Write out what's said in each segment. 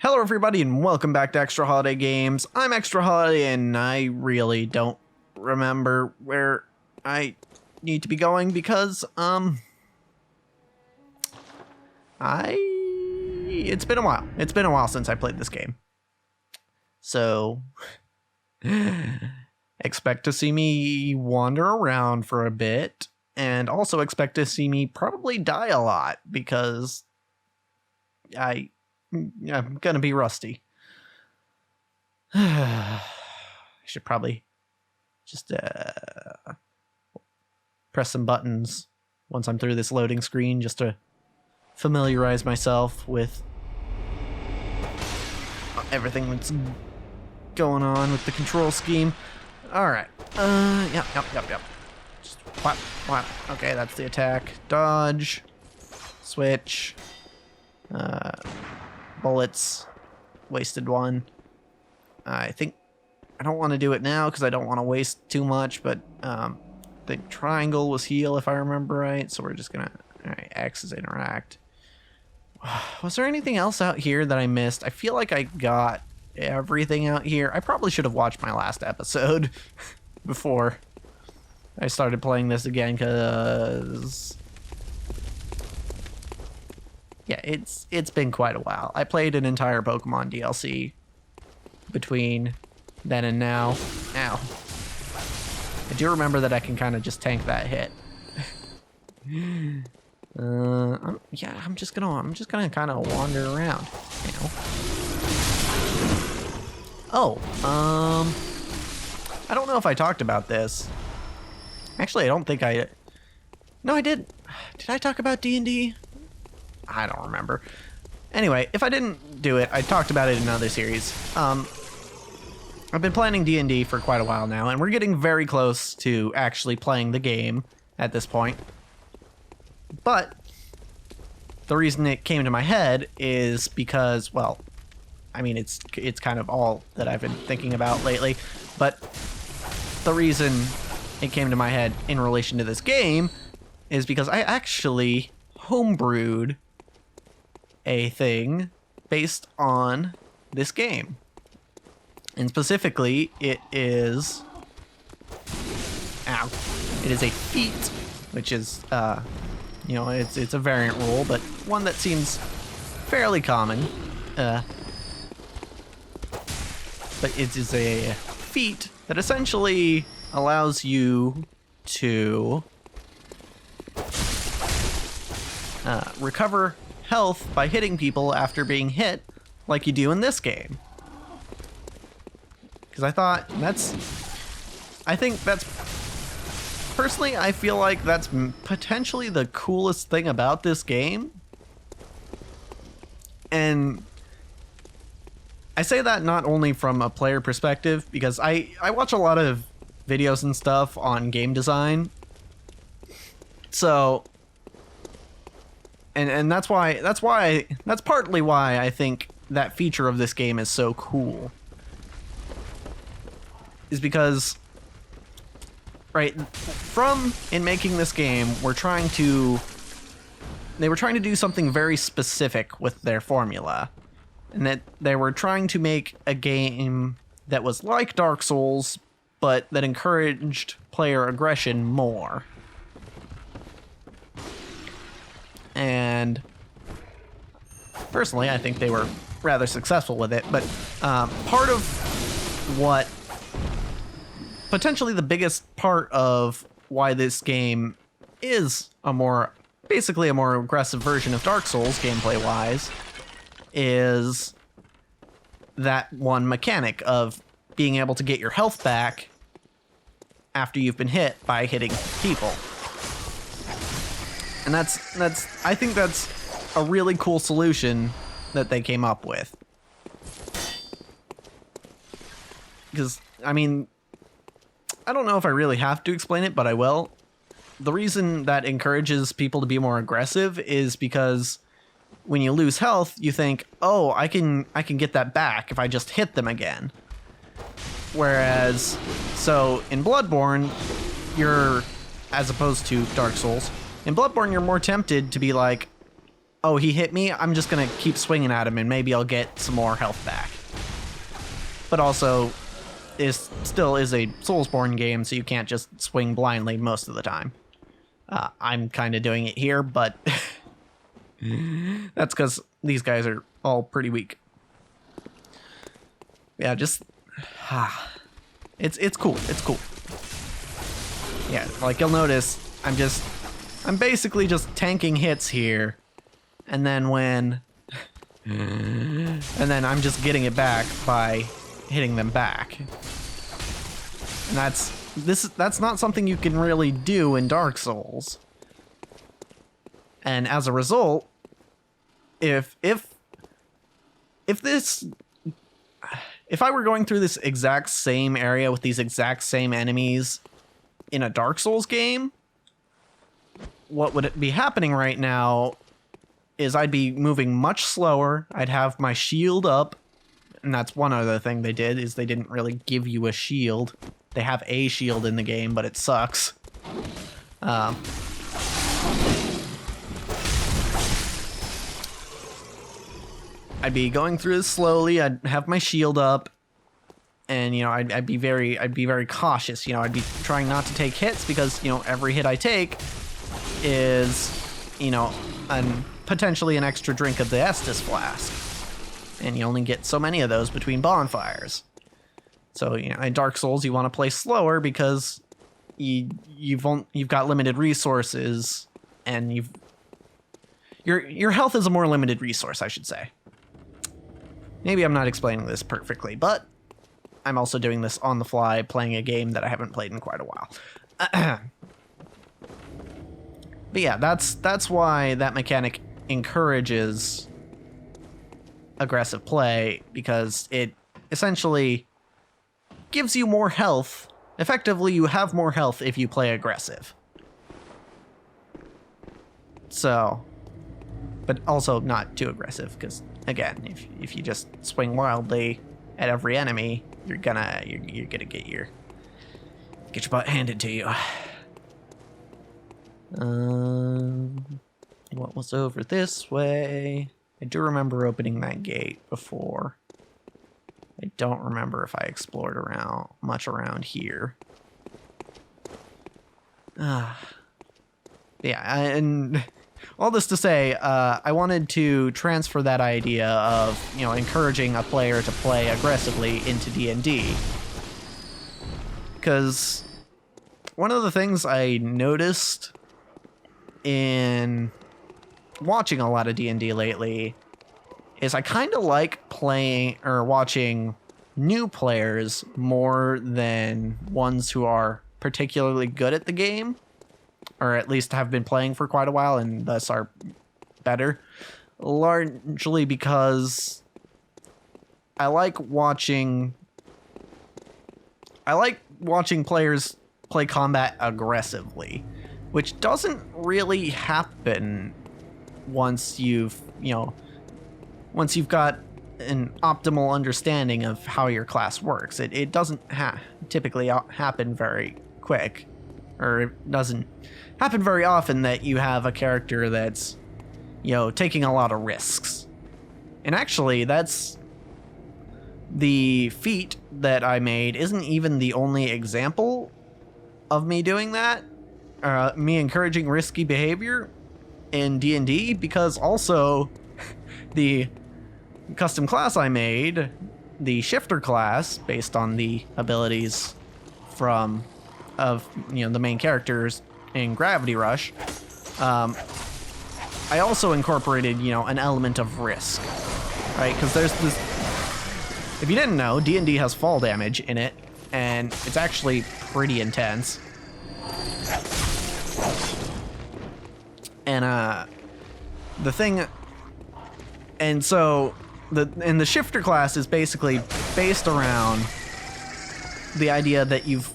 Hello everybody and welcome back to Extra Holiday Games. I'm Extra Holiday and I really don't remember where I need to be going because, it's been a while. It's been a while since I played this game. So, expect to see me wander around for a bit and also expect to see me probably die a lot because I'm gonna be rusty. I should probably just press some buttons once I'm through this loading screen just to familiarize myself with everything that's going on with the control scheme. All right. Yep. Just whap. Okay, that's the attack. Dodge. Switch. Bullets. Wasted one. I think I don't want to do it now because I don't want to waste too much, but the triangle was heal if I remember right, so we're just gonna... Alright, X is interact. Was there anything else out here that I missed? I feel like I got everything out here. I probably should have watched my last episode before I started playing this again, because... yeah, it's been quite a while. I played an entire Pokemon DLC between then and now. Ow. I do remember that I can kind of just tank that hit. I'm just gonna kind of wander around, you know. Oh, I don't know if I talked about this. Actually, I don't think no, I did. Did I talk about D&D? I don't remember. Anyway, if I didn't do it, I talked about it in another series. I've been planning D&D for quite a while now, and we're getting very close to actually playing the game at this point. But the reason it came to my head is because, well, I mean, it's kind of all that I've been thinking about lately, but the reason it came to my head in relation to this game is because I actually homebrewed a thing based on this game. And specifically, it is a feat, which is, you know, it's a variant rule, but one that seems fairly common. But it is a feat that essentially allows you to recover health by hitting people after being hit, like you do in this game. Because I think that's personally, I feel like that's potentially the coolest thing about this game. And I say that not only from a player perspective, because I watch a lot of videos and stuff on game design. So, and that's partly why I think that feature of this game is so cool. Is because, right, in making this game, they were trying to do something very specific with their formula. And that they were trying to make a game that was like Dark Souls, but that encouraged player aggression more. And personally, I think they were rather successful with it. But part of what... potentially the biggest part of why this game is basically a more aggressive version of Dark Souls gameplay-wise is that one mechanic of being able to get your health back after you've been hit by hitting people. And I think that's a really cool solution that they came up with. Because, I mean, I don't know if I really have to explain it, but I will. The reason that encourages people to be more aggressive is because when you lose health, you think, oh, I can get that back if I just hit them again. Whereas, so in Bloodborne, as opposed to Dark Souls, in Bloodborne, you're more tempted to be like, oh, he hit me, I'm just gonna keep swinging at him and maybe I'll get some more health back. But also, it still is a Soulsborne game, so you can't just swing blindly most of the time. I'm kind of doing it here, but that's because these guys are all pretty weak. Yeah, just it's cool. It's cool. Yeah, like you'll notice, I'm basically just tanking hits here, and then I'm just getting it back by hitting them back. And that's not something you can really do in Dark Souls. And as a result, if I were going through this exact same area with these exact same enemies in a Dark Souls game, what would be happening right now is I'd be moving much slower. I'd have my shield up, and that's one other thing they did, is they didn't really give you a shield. They have a shield in the game, but it sucks. I'd be going through this slowly. I'd have my shield up, and I'd be very cautious. I'd be trying not to take hits because every hit I take is potentially an extra drink of the Estus flask, and you only get so many of those between bonfires. So in Dark Souls you want to play slower because you've got limited resources, and your health is a more limited resource, I should say. Maybe I'm not explaining this perfectly, but I'm also doing this on the fly, playing a game that I haven't played in quite a while. But yeah, that's why that mechanic encourages aggressive play, because it essentially gives you more health. Effectively, you have more health if you play aggressive. So, but also not too aggressive, because again, if you just swing wildly at every enemy, you're gonna get your butt handed to you. What was over this way? I do remember opening that gate before. I don't remember if I explored much around here. Yeah, and all this to say, I wanted to transfer that idea of, encouraging a player to play aggressively into D&D. Because one of the things I noticed in watching a lot of D&D lately is I kind of like playing or watching new players more than ones who are particularly good at the game, or at least have been playing for quite a while and thus are better. Largely because I like watching players play combat aggressively, which doesn't really happen once you've got an optimal understanding of how your class works. It doesn't typically happen very quick, or it doesn't happen very often that you have a character that's, taking a lot of risks. And actually, that's the feat that I made isn't even the only example of me doing that, me encouraging risky behavior in D&D, because also the custom class I made, the Shifter class, based on the abilities of the main characters in Gravity Rush, I also incorporated an element of risk, right? Because there's this, if you didn't know, D&D has fall damage in it, and it's actually pretty intense. And the thing, and so the Shifter class is basically based around the idea that you've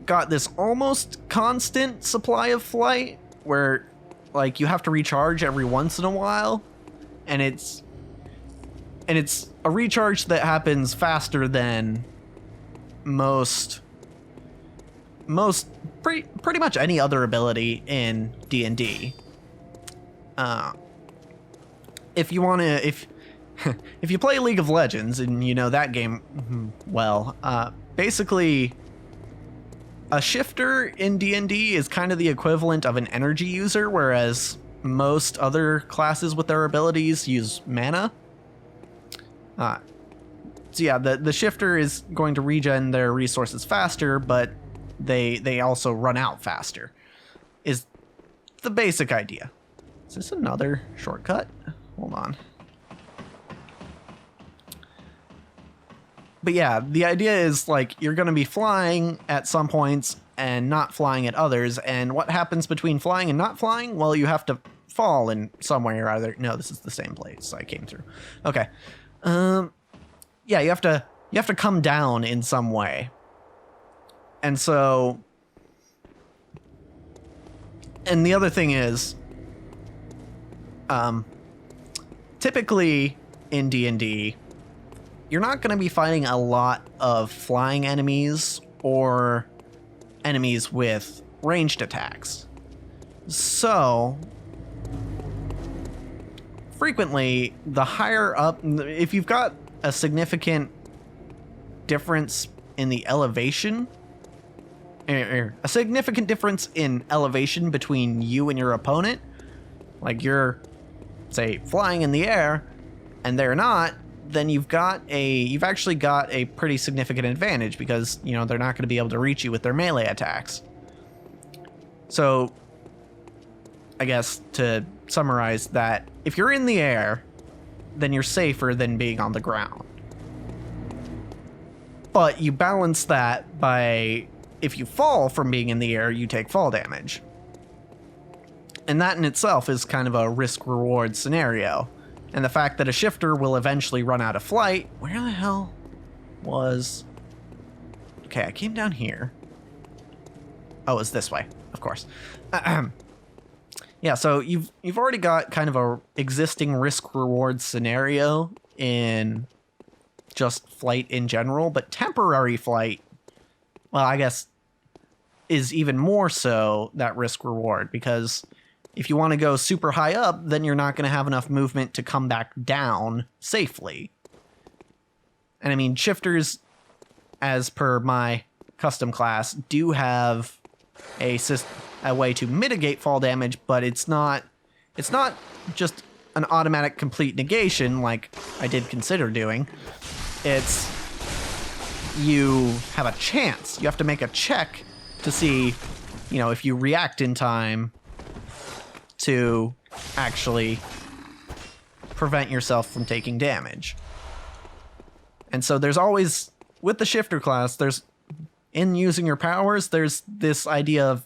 got this almost constant supply of flight, where like you have to recharge every once in a while, and it's a recharge that happens faster than pretty much any other ability in D&D. if you want to, if you play League of Legends and you know that game well, basically a shifter in D&D is kind of the equivalent of an energy user, whereas most other classes with their abilities use mana. So yeah, the shifter is going to regen their resources faster, but they also run out faster, is the basic idea. Is this another shortcut? Hold on. But yeah, the idea is like you're going to be flying at some points and not flying at others. And what happens between flying and not flying? Well, you have to fall in some way or other. No, this is the same place I came through. Okay. Yeah, you have to come down in some way. And so, and the other thing is, typically in D&D, you're not going to be fighting a lot of flying enemies or enemies with ranged attacks. So, frequently, the higher up, if you've got a significant difference in the elevation, a significant difference in elevation between you and your opponent, like you're, say, flying in the air and they're not, then you've actually got a pretty significant advantage because, you know, they're not going to be able to reach you with their melee attacks. So, I guess to summarize that, if you're in the air, then you're safer than being on the ground. But you balance that by, if you fall from being in the air, you take fall damage. And that in itself is kind of a risk-reward scenario. And the fact that a shifter will eventually run out of flight... Where the hell was... Okay, I came down here. Oh, it's this way, of course. Yeah, so you've already got kind of a existing risk-reward scenario in just flight in general, but temporary flight, well, I guess, is even more so that risk-reward, because if you want to go super high up, then you're not going to have enough movement to come back down safely. And I mean, shifters, as per my custom class, do have a way to mitigate fall damage, but it's not just an automatic complete negation like I did consider doing. It's, you have a chance. You have to make a check to see, you know, if you react in time to actually prevent yourself from taking damage. And so there's always, with the shifter class, in using your powers, there's this idea of,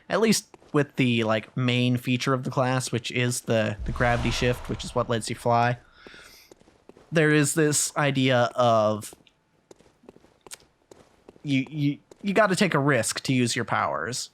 at least with the like main feature of the class, which is the gravity shift, which is what lets you fly, there is this idea of you got to take a risk to use your powers.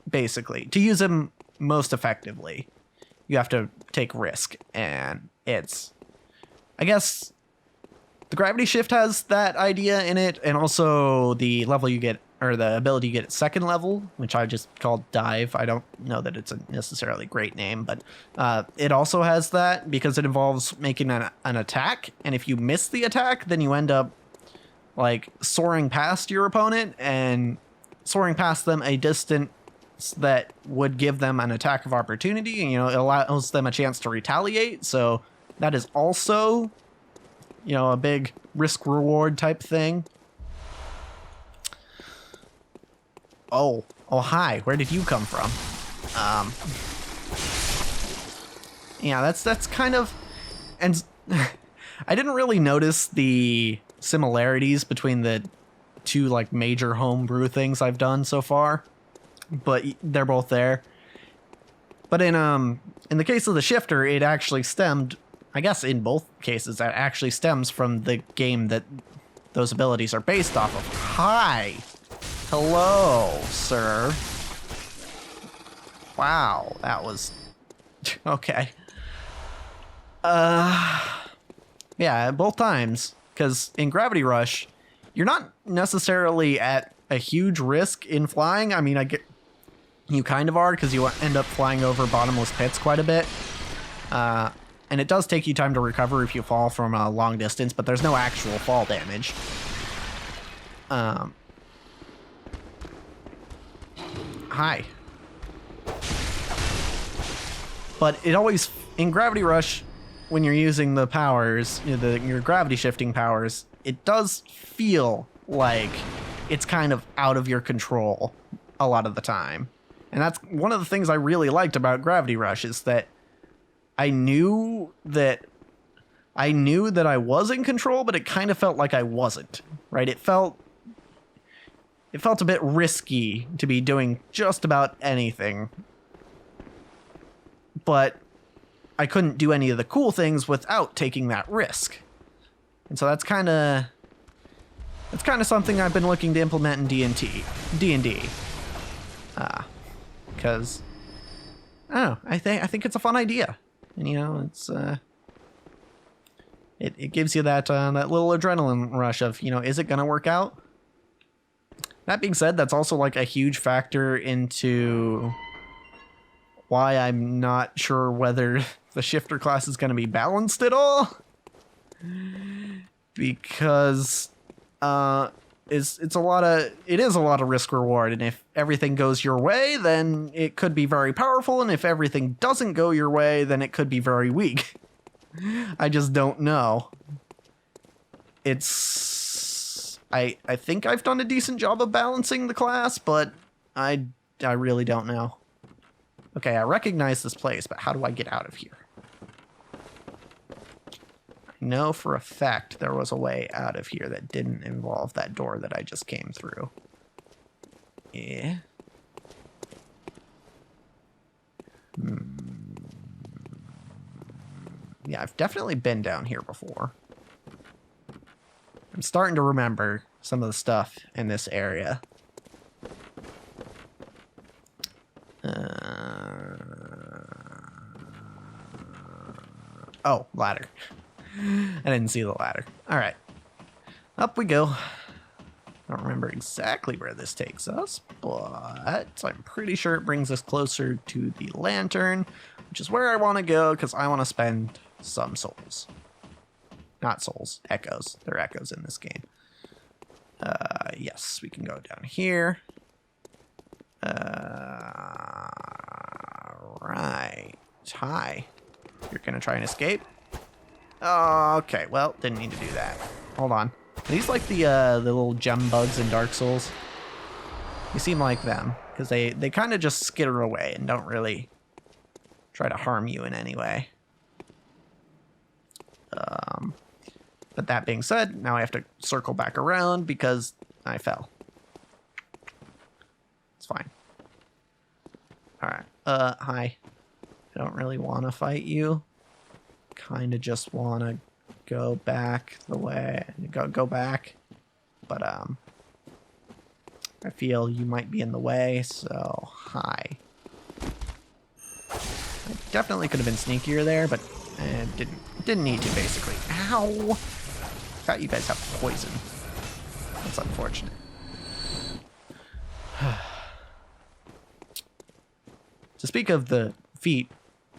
Basically, to use them most effectively, you have to take risk, and it's, I guess, the gravity shift has that idea in it, and also the level you get, or the ability you get at second level, which I just called dive. I don't know that it's a necessarily great name, but it also has that because it involves making an attack, and if you miss the attack, then you end up like soaring past your opponent and soaring past them a distance that would give them an attack of opportunity, and, you know, it allows them a chance to retaliate. So that is also, you know, a big risk-reward type thing. Oh, hi. Where did you come from? Yeah, that's kind of, and I didn't really notice the similarities between the two like major homebrew things I've done so far, but they're both there. But in the case of the shifter, it actually stemmed, I guess in both cases, that actually stems from the game that those abilities are based off of. Hi. Hello, sir. Wow, that was okay. Yeah, both times, because in Gravity Rush, you're not necessarily at a huge risk in flying. I mean, you kind of are, because you end up flying over bottomless pits quite a bit. And it does take you time to recover if you fall from a long distance, but there's no actual fall damage. Hi. But it always, in Gravity Rush, when you're using the powers, your gravity shifting powers, it does feel like it's kind of out of your control a lot of the time. And that's one of the things I really liked about Gravity Rush, is that I knew that I was in control, but it kind of felt like I wasn't, right? It felt a bit risky to be doing just about anything. But I couldn't do any of the cool things without taking that risk. And so that's kind of something I've been looking to implement in D&D. Because I don't know, I think it's a fun idea. And you know, it's it gives you that little adrenaline rush of, you know, is it going to work out? That being said, that's also like a huge factor into why I'm not sure whether the shifter class is going to be balanced at all. Because it is a lot of risk reward, and if everything goes your way, then it could be very powerful, and if everything doesn't go your way, then it could be very weak. I just don't know. I think I've done a decent job of balancing the class, but I really don't know. Okay, I recognize this place, but how do I get out of here? I know for a fact there was a way out of here that didn't involve that door that I just came through. Yeah. Yeah, I've definitely been down here before. I'm starting to remember some of the stuff in this area. Oh, ladder. I didn't see the ladder. All right. Up we go. I don't remember exactly where this takes us, but I'm pretty sure it brings us closer to the lantern, which is where I want to go because I want to spend some souls. Not souls, echoes. There are echoes in this game. Yes, we can go down here. Right. Hi. You're gonna try and escape? Okay, well, didn't need to do that. Hold on. Are these like the little gem bugs in Dark Souls? You seem like them, because they kind of just skitter away and don't really try to harm you in any way. But that being said, now I have to circle back around because I fell. It's fine. Alright, hi. I don't really want to fight you. Kind of just want to go back the way, go back. But, I feel you might be in the way, so hi. I definitely could have been sneakier there, but didn't need to, basically. Ow! Thought you guys have poison. That's unfortunate. To speak of the feat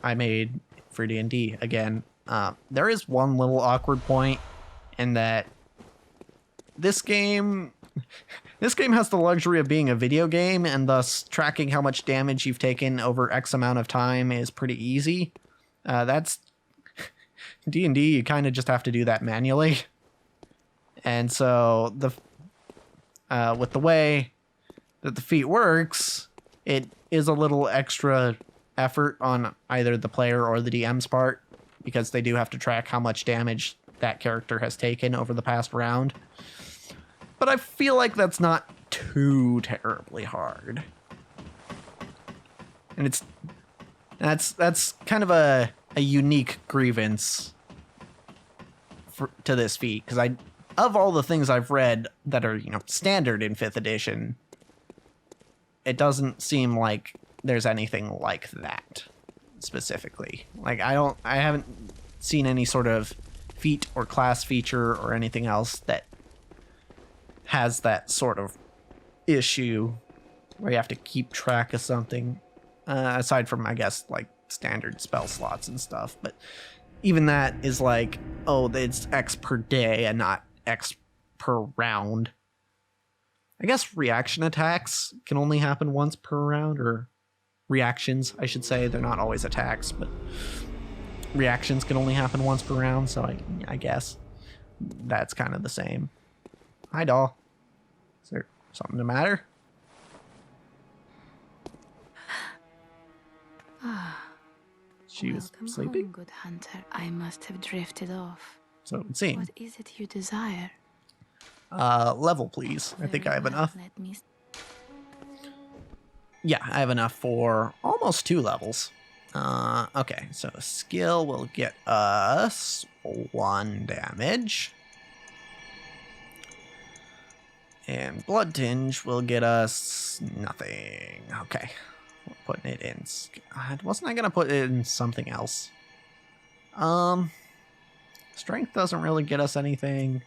I made for D&D again, there is one little awkward point in that this game has the luxury of being a video game, and thus tracking how much damage you've taken over X amount of time is pretty easy. That's D&D, you kind of just have to do that manually. And so with the way that the feat works, it is a little extra effort on either the player or the DM's part, because they do have to track how much damage that character has taken over the past round. But I feel like that's not too terribly hard. And that's kind of a unique grievance to this feat, because of all the things I've read that are, you know, standard in 5th edition, it doesn't seem like there's anything like that specifically. Like I haven't seen any sort of feat or class feature or anything else that has that sort of issue where you have to keep track of something, aside from, I guess, like standard spell slots and stuff, but even that is like, oh, it's X per day and not X per round. I guess reaction attacks can only happen once per round, or reactions, I should say. They're not always attacks, but reactions can only happen once per round, so I guess that's kind of the same. Hi, doll. Is there something the matter? She was sleeping? Home, good hunter. I must have drifted off. So it would seem. What is it you desire? Level, please. I think I have enough. Let me... Yeah, I have enough for almost 2 levels. Okay, so skill will get us 1 damage. And blood tinge will get us nothing. Okay, we're putting it in. Wasn't I gonna put it in something else? Strength doesn't really get us anything.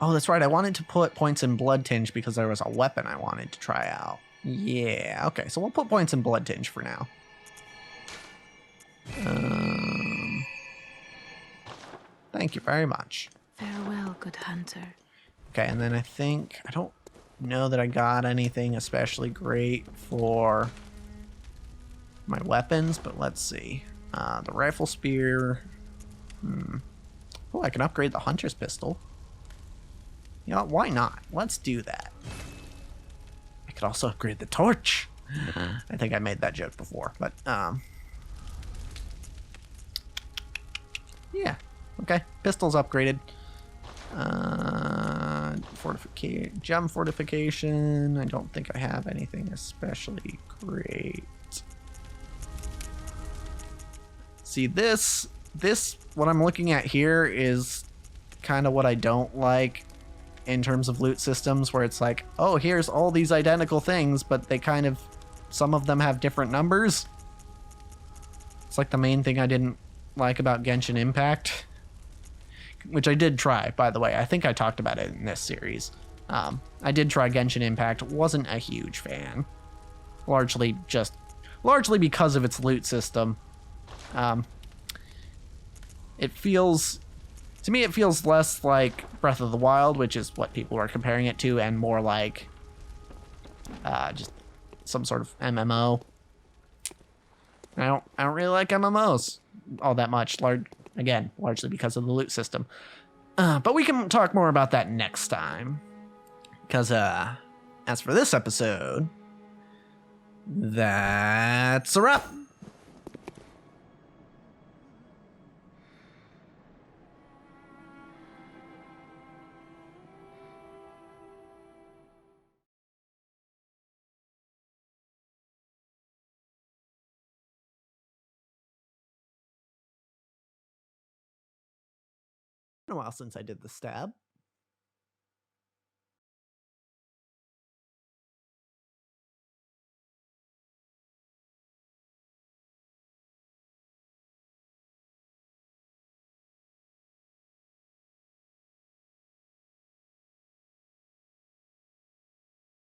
Oh, that's right. I wanted to put points in blood tinge because there was a weapon I wanted to try out. Yeah, okay, so we'll put points in blood tinge for now. Thank you very much. Farewell, good hunter. Okay, and then I don't know that I got anything especially great for my weapons, but let's see. The rifle spear. Oh, I can upgrade the hunter's pistol. You know, why not? Let's do that. I could also upgrade the torch. I think I made that joke before, but yeah. Okay, pistol's upgraded. Gem fortification. I don't think I have anything especially great. See, this what I'm looking at here is kind of what I don't like in terms of loot systems, where it's like, oh, here's all these identical things, but they kind of, some of them have different numbers. It's like the main thing I didn't like about Genshin Impact, which I did try, by the way. I think I talked about it in this series. I did try Genshin Impact, wasn't a huge fan. Largely because of its loot system. To me, it feels less like Breath of the Wild, which is what people are comparing it to, and more like just some sort of MMO. I don't really like MMOs all that much. Again, largely because of the loot system. But we can talk more about that next time. Because as for this episode, that's a wrap. Been a while since I did the stab.